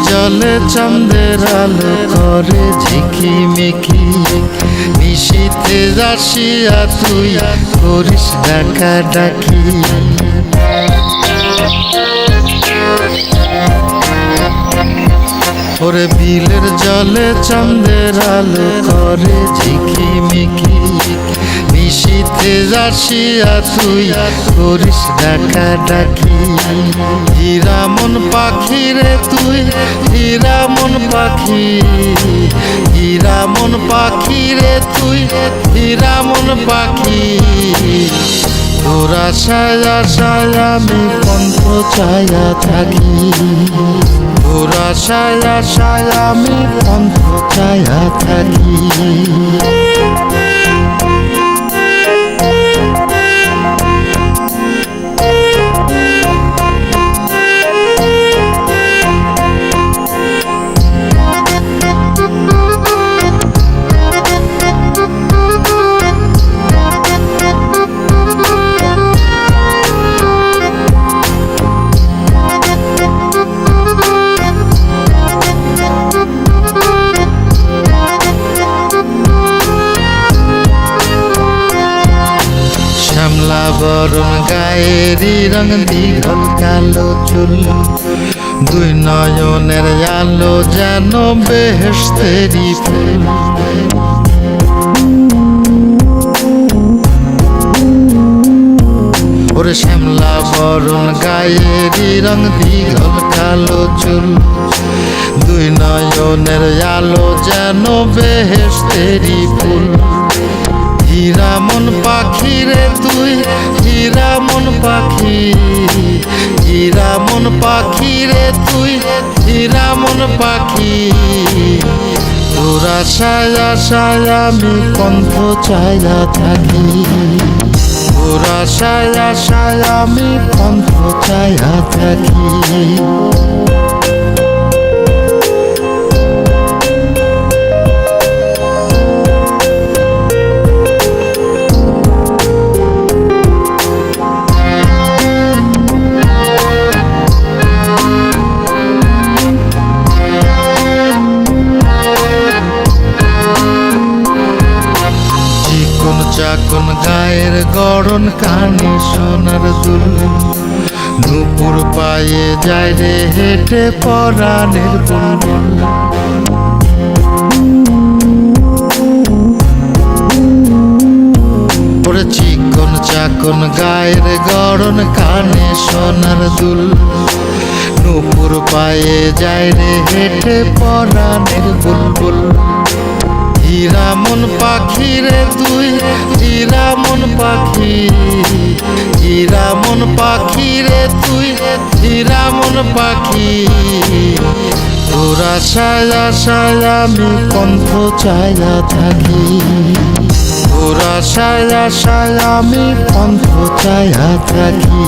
জলে চাঁদের আলো করে ঝিকিমিকি, নিশীথে আসিয়া তুই করিস ডাকা ডাকি। ওরে বিলের জলে চাঁদের আলো করে ঝিকিমিকি, নিশীথে আসিয়া তুই করিস ডাকা ডাকি। হীরা মন পাখি রে তুই, হীরা মন পাখি, হীরা মন পাখি রে তুই, হীরা মন পাখি। তোর আশায় আশায় আমি পন্থ চায়া থাকি, তোর আশায় আশায় আমি পন্থ চায়া থাকি। শ্যামলা বরণ গায়েরই রং, দীঘল কালো চুল, দুই নয়নের আলো যেন বেহেশতেরি ফুল। ওরে শ্যামলা বরণ গায়েরই রং, দীঘল কালো চুল, দুই নয়নের আলো যেন বেহেশতেরি ফুল। হীরা মন পাখি রে তুই, হীরা মন পাখি, হীরা মন পাখি রে তুই, হীরা মন পাখি। তোর আশায় আশায় আমি পন্থ চায়া থাকি, তোর আশায় আশায় আমি পন্থ চায়া থাকি। চাকন গায়ের গড়ন, কানে সোনার দুল, নুপুর পায়ে যায় রে হেঁটে পরাণের বুলবুল। ওরে চিকন চাকন গায়ের গড়ন, কানে সোনার দুল, নুপুর পায়ে যায় রে হেঁটে পরাণের বুলবুল। হীরা মন পাখি রে তুই, হীরা মন পাখি, হীরা মন পাখি রে তুই, হীরা মন পাখি। তোর আশায় আশায় আমি পন্থ চায়া থাকি, তোর আশায় আশায় আমি পন্থ চায়া থাকি।